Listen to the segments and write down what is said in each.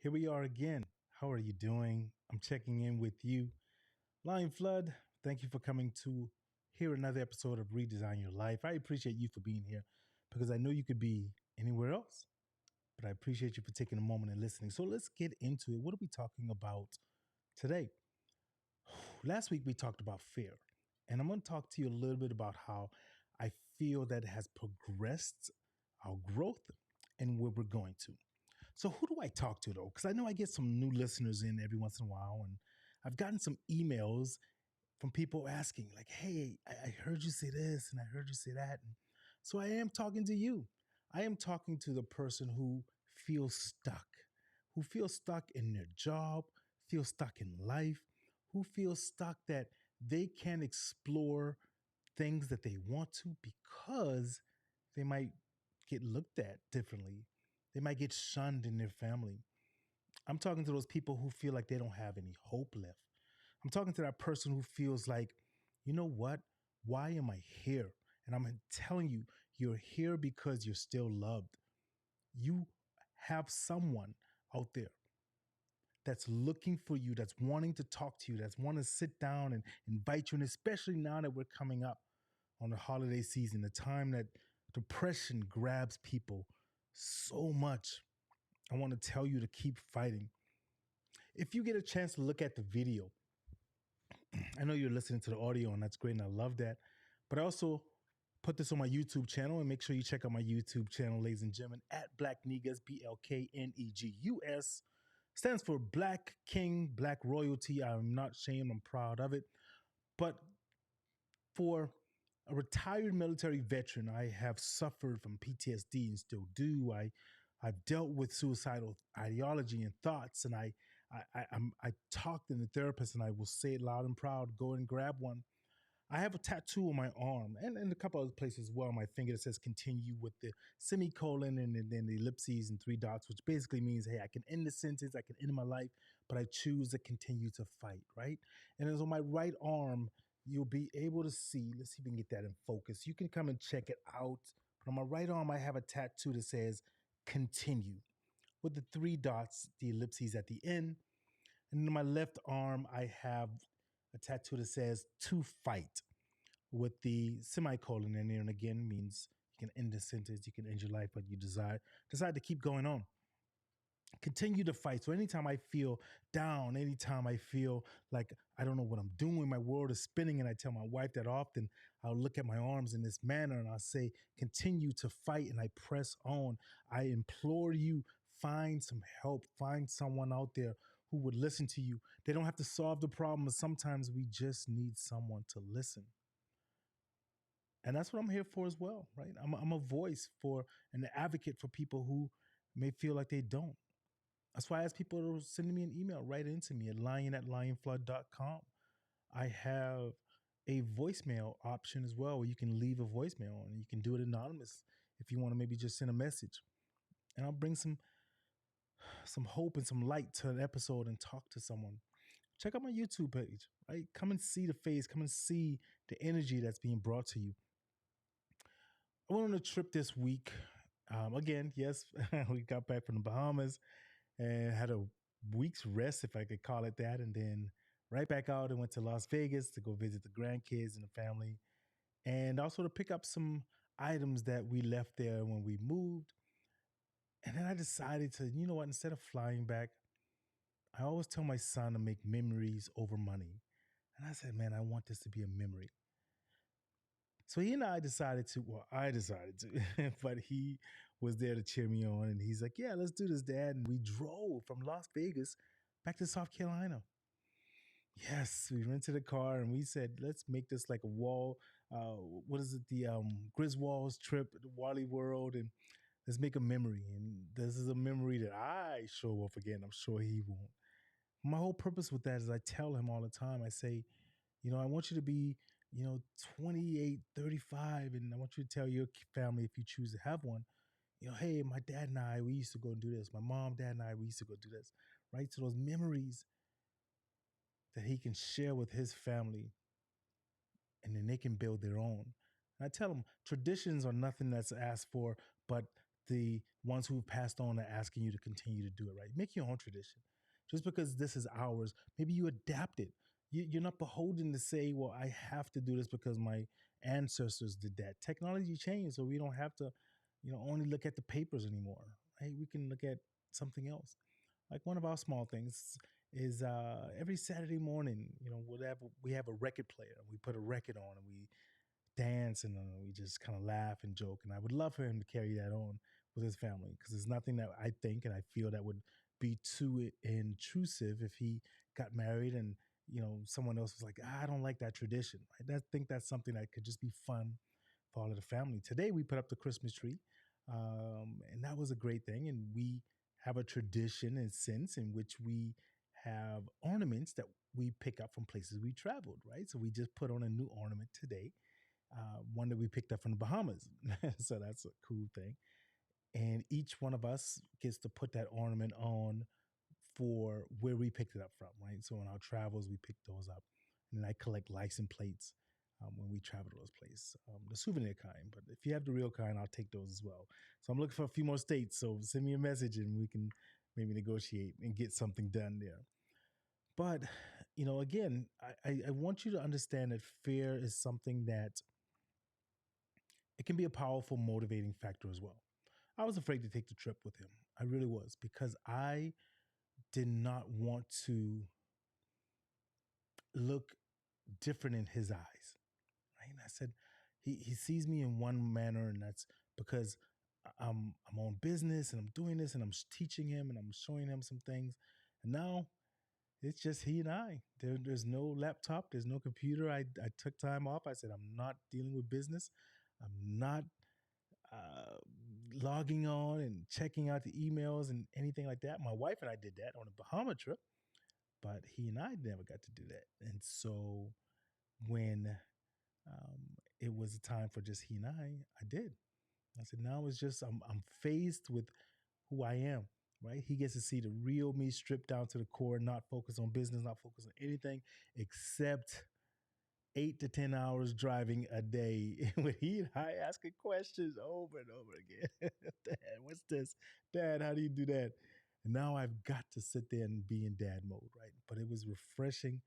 Here we are again. How are you doing? I'm checking in with you. Lion Flood, thank you for coming to hear another episode of Redesign Your Life. I appreciate you for being here because I know you could be anywhere else, but I appreciate you for taking a moment and listening. So let's get into it. What are we talking about today? Last week we talked about fear, and I'm going to talk to you a little bit about how I feel that it has progressed our growth and where we're going to. So who do I talk to though? Because I know I get some new listeners in every once in a while, and I've gotten some emails from people asking, like, "Hey, I heard you say this, and I heard you say that," and so I am talking to you. I am talking to the person who feels stuck in their job, feels stuck in life, who feels stuck that they can't explore things that they want to because they might get looked at differently. They might get shunned in their family. I'm talking to those people who feel like they don't have any hope left. I'm talking to that person who feels like, you know what? Why am I here? And I'm telling you, you're here because you're still loved. You have someone out there that's looking for you, that's wanting to talk to you, that's wanting to sit down and invite you. And especially now that we're coming up on the holiday season, the time that depression grabs people so much, I want to tell you to keep fighting. If you get a chance to look at the video, I know you're listening to the audio and that's great and I love that. But I also put this on my YouTube channel and make sure you check out my YouTube channel, ladies and gentlemen, at Black Negus, BLKNEGUS. Stands for Black King, Black Royalty. I'm not ashamed, I'm proud of it. But for a retired military veteran, I have suffered from PTSD and still do. I've dealt with suicidal ideology and thoughts, and I talked to the therapist, and I will say it loud and proud. Go and grab one. I have a tattoo on my arm and a couple other places as well on my finger that says continue with the semicolon and then the ellipses and three dots, which basically means, hey, I can end the sentence, I can end my life, but I choose to continue to fight, right? And it's on my right arm, you'll be able to see, let's see if we can get that in focus. You can come and check it out. But on my right arm, I have a tattoo that says continue with the three dots, the ellipses at the end. And on my left arm, I have a tattoo that says to fight with the semicolon in there. And again, means you can end the sentence, you can end your life, but you decide to keep going on. Continue to fight. So anytime I feel down, anytime I feel like I don't know what I'm doing, my world is spinning, and I tell my wife that often, I'll look at my arms in this manner and I'll say, continue to fight, and I press on. I implore you, find some help, find someone out there who would listen to you. They don't have to solve the problem, but sometimes we just need someone to listen. And that's what I'm here for as well, right? I'm a voice for an advocate for people who may feel like they don't. That's why I ask people to send me an email right into me at lion@lionflood.com. I have a voicemail option as well where you can leave a voicemail and you can do it anonymous if you want to maybe just send a message. And I'll bring some hope and some light to an episode and talk to someone. Check out my YouTube page, right? Come and see the face, come and see the energy that's being brought to you. I went on a trip this week. Again, yes, we got back from the Bahamas and had a week's rest, if I could call it that. And then right back out and went to Las Vegas to go visit the grandkids and the family. And also to pick up some items that we left there when we moved. And then I decided to, you know what, instead of flying back, I always tell my son to make memories over money. And I said, man, I want this to be a memory. So he and I decided to, well, I decided to, but he was there to cheer me on. And he's like, yeah, let's do this, Dad. And we drove from Las Vegas back to South Carolina. Yes, we rented a car and we said, let's make this like a wall. What is it? The Griswolds trip to Wally World. And let's make a memory. And this is a memory that I sure will forget. And I'm sure he won't. My whole purpose with that is I tell him all the time, I say, I want you to be, 28, 35, and I want you to tell your family if you choose to have one, hey, my dad and I, we used to go and do this. My mom, dad, and I, we used to go do this, right? So those memories that he can share with his family, and then they can build their own. And I tell them traditions are nothing that's asked for, but the ones who passed on are asking you to continue to do it right. Make your own tradition. Just because this is ours, maybe you adapt it. You're not beholden to say, well, I have to do this because my ancestors did that. Technology changed, so we don't have to, only look at the papers anymore. Right? We can look at something else. Like one of our small things is every Saturday morning, we have a record player. We put a record on and we dance and we just kind of laugh and joke. And I would love for him to carry that on with his family because there's nothing that I think and I feel that would be too intrusive if he got married and someone else was like, I don't like that tradition. I think that's something that could just be fun for all of the family. Today we put up the Christmas tree, and that was a great thing. And we have a tradition and sense in which we have ornaments that we pick up from places we traveled, right? So we just put on a new ornament today, one that we picked up from the Bahamas. So that's a cool thing. And each one of us gets to put that ornament on for where we picked it up from, right? So in our travels, we pick those up. And then I collect license plates when we travel to those places, the souvenir kind. But if you have the real kind, I'll take those as well. So I'm looking for a few more states. So send me a message and we can maybe negotiate and get something done there. But, again, I want you to understand that fear is something that it can be a powerful motivating factor as well. I was afraid to take the trip with him. I really was because I did not want to look different in his eyes. Right? And I said, he sees me in one manner, and that's because I'm on business and I'm doing this and I'm teaching him and I'm showing him some things. And now it's just he and I. There's no laptop, there's no computer. I took time off. I said, I'm not dealing with business. I'm not uh, logging on and checking out the emails and anything like that. My wife and I did that on a Bahama trip, but he and I never got to do that. And so when it was a time for just he and I did. I said, now it's just I'm faced with who I am. Right? He gets to see the real me stripped down to the core, not focus on business, not focus on anything except 8 to 10 hours driving a day with he and I asking questions over and over again. Dad, what's this? Dad, how do you do that? And now I've got to sit there and be in dad mode, right? But it was refreshing,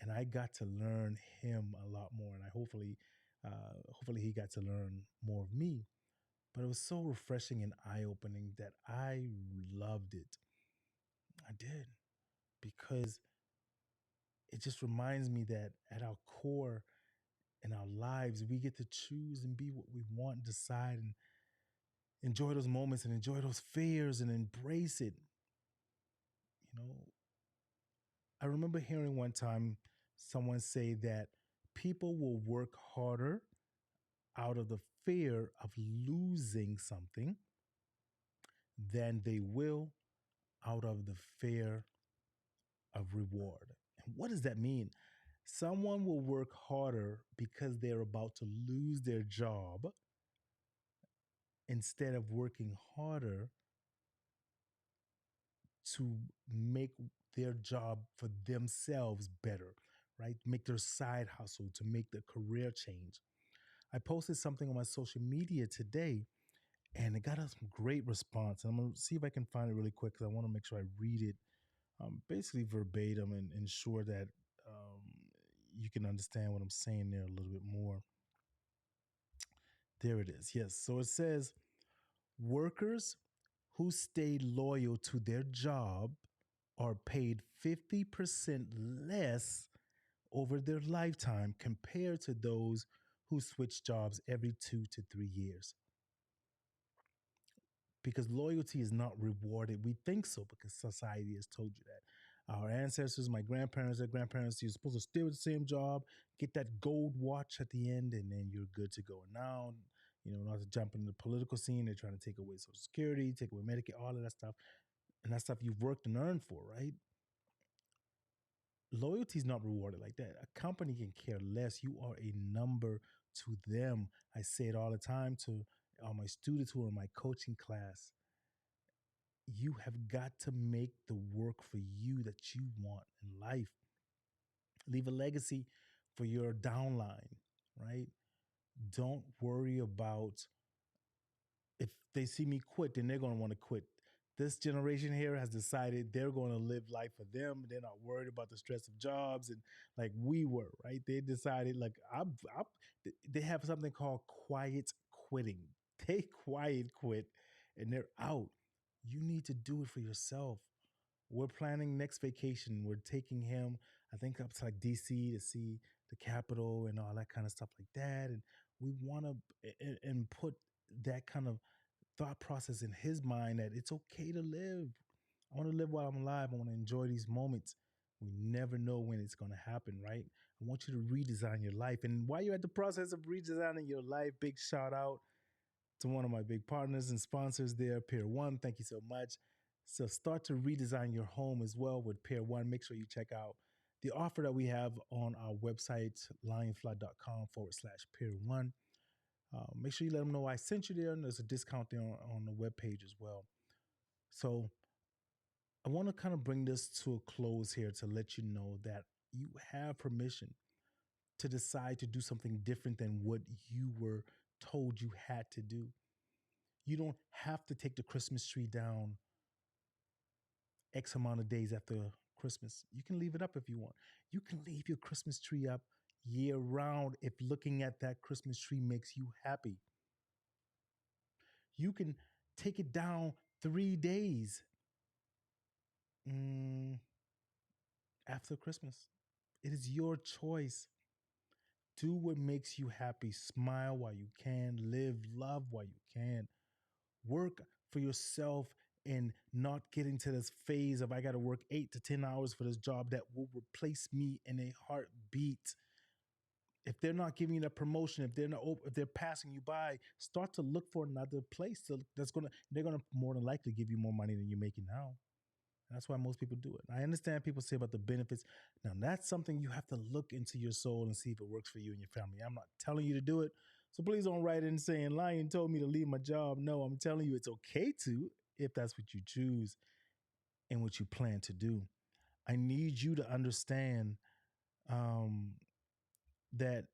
and I got to learn him a lot more, and hopefully he got to learn more of me. But it was so refreshing and eye opening that I loved it. I did because it just reminds me that at our core in our lives, we get to choose and be what we want, decide, and enjoy those moments and enjoy those fears and embrace it. You know, I remember hearing one time someone say that people will work harder out of the fear of losing something than they will out of the fear of reward. And what does that mean? Someone will work harder because they're about to lose their job instead of working harder to make their job for themselves better, right? Make their side hustle, to make their career change. I posted something on my social media today and it got us some great response. And I'm going to see if I can find it really quick because I want to make sure I read it basically verbatim and ensure that you can understand what I'm saying there a little bit more. There it is. Yes. So it says workers who stay loyal to their job are paid 50% less over their lifetime compared to those who switch jobs every 2 to 3 years. Because loyalty is not rewarded. We think so because society has told you that. Our ancestors, my grandparents, their grandparents, you're supposed to stay with the same job, get that gold watch at the end, and then you're good to go. And now, not to jump into the political scene, they're trying to take away Social Security, take away Medicare, all of that stuff. And that stuff you've worked and earned for, right? Loyalty is not rewarded like that. A company can care less. You are a number to them. I say it all the time to all my students who are in my coaching class. You have got to make the work for you that you want in life. Leave a legacy for your downline, right? Don't worry about if they see me quit, then they're going to want to quit. This generation here has decided they're going to live life for them. They're not worried about the stress of jobs and like we were, right? They decided like they have something called quiet quitting. They quiet quit and they're out. You need to do it for yourself. We're planning next vacation. We're taking him, I think, up to like DC to see the Capitol and all that kind of stuff like that. And we want to and put that kind of thought process in his mind that it's okay to live. I want to live while I'm alive. I want to enjoy these moments. We never know when it's going to happen, right? I want you to redesign your life. And while you're at the process of redesigning your life, big shout out to one of my big partners and sponsors there, Pier One. Thank you so much. So start to redesign your home as well with Pier One. Make sure you check out the offer that we have on our website, lionfly.com/Pier One. Make sure you let them know I sent you there, and there's a discount there on the webpage as well. So I want to kind of bring this to a close here to let you know that you have permission to decide to do something different than what you were told you had to do. You don't have to take the Christmas tree down X amount of days after Christmas. You can leave it up if you want. You can leave your Christmas tree up year round if looking at that Christmas tree makes you happy. You can take it down 3 days mm, after Christmas. It is your choice. Do what makes you happy. Smile while you can. Live, love while you can. Work for yourself and not get into this phase of I got to work 8 to 10 hours for this job that will replace me in a heartbeat. If they're not giving you that promotion, if they're passing you by, start to look for another place they're gonna more than likely give you more money than you're making now. That's why most people do it. I understand people say about the benefits. Now, that's something you have to look into your soul and see if it works for you and your family. I'm not telling you to do it. So please don't write in saying, Lion told me to leave my job. No, I'm telling you it's okay to if that's what you choose and what you plan to do. I need you to understand um, that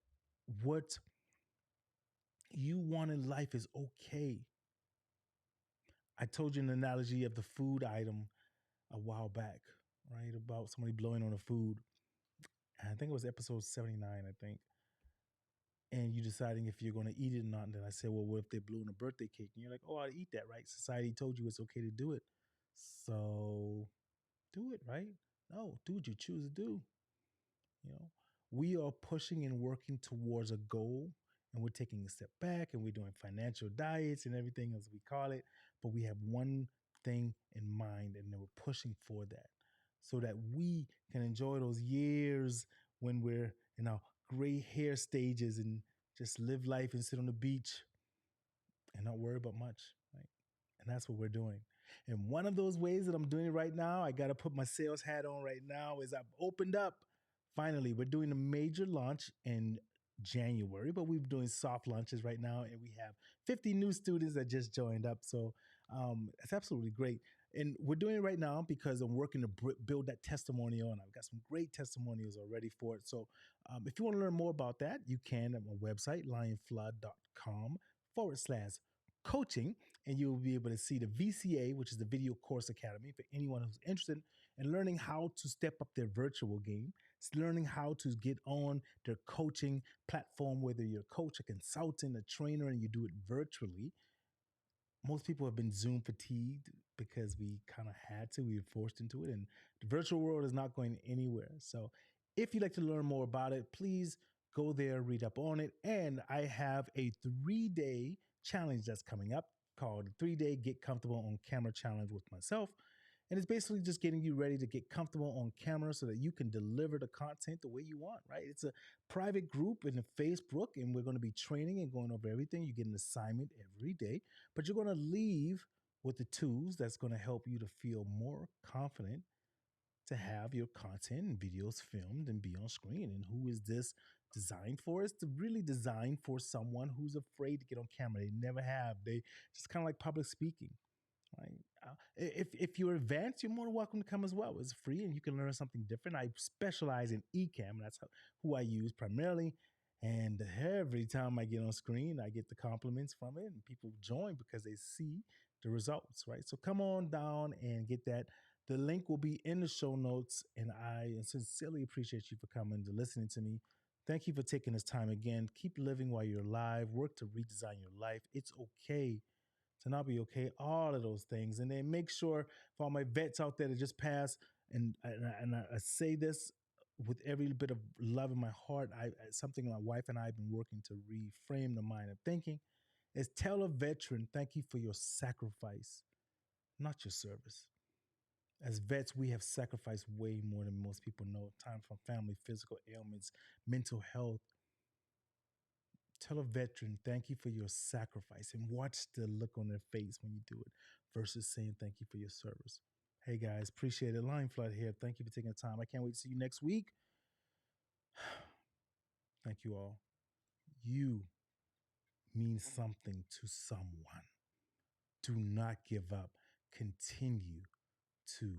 what you want in life is okay. I told you an analogy of the food item a while back, right? About somebody blowing on the food. I think it was episode 79, I think. And you deciding if you're going to eat it or not. And then I said, well, what if they blew in a birthday cake? And you're like, oh, I'd eat that, right? Society told you it's okay to do it. So do it, right? No, do what you choose to do. You know, we are pushing and working towards a goal, and we're taking a step back and we're doing financial diets and everything as we call it. But we have one thing in mind, and then we're pushing for that so that we can enjoy those years when we're in our gray hair stages and just live life and sit on the beach and not worry about much, right? And that's what we're doing. And one of those ways that I'm doing it right now, I got to put my sales hat on right now, is I've opened up. Finally, we're doing a major launch in January, but we're doing soft launches right now, and we have 50 new students that just joined up. So it's absolutely great. And we're doing it right now because I'm working to build that testimonial, and I've got some great testimonials already for it. So if you want to learn more about that, you can at my website, lionflood.com/coaching, and you'll be able to see the VCA, which is the Video Course Academy, for anyone who's interested in learning how to step up their virtual game. It's learning how to get on their coaching platform, whether you're a coach, a consultant, a trainer, and you do it virtually. Most people have been Zoom fatigued because we kind of had to, we were forced into it, and the virtual world is not going anywhere. So if you'd like to learn more about it, please go there, read up on it. And I have a 3-day challenge that's coming up called 3-Day Get Comfortable on Camera Challenge with myself. And it's basically just getting you ready to get comfortable on camera so that you can deliver the content the way you want, right? It's a private group in the Facebook, and we're going to be training and going over everything. You get an assignment every day, but you're going to leave with the tools that's going to help you to feel more confident to have your content and videos filmed and be on screen. And who is this designed for? It's really designed for someone who's afraid to get on camera. They never have. They just kind of like public speaking. Right? If you're advanced, you're more than welcome to come as well. It's free and you can learn something different. I specialize in Ecamm, and that's who I use primarily. And every time I get on screen, I get the compliments from it, and people join because they see the results, right? So come on down and get that. The link will be in the show notes, and I sincerely appreciate you for coming to listening to me. Thank you for taking this time again. Keep living while you're alive. Work to redesign your life. It's okay to not be okay. All of those things, and then make sure for all my vets out there that just passed, and I say this with every bit of love in my heart. Something my wife and I have been working to reframe the mind of thinking is tell a veteran thank you for your sacrifice, not your service. As vets, we have sacrificed way more than most people know. Time from family, physical ailments, mental health. Tell a veteran thank you for your sacrifice and watch the look on their face when you do it versus saying thank you for your service. Hey guys, appreciate it. Line Flood here. Thank you for taking the time. I can't wait to see you next week. Thank you all. You mean something to someone. Do not give up. Continue to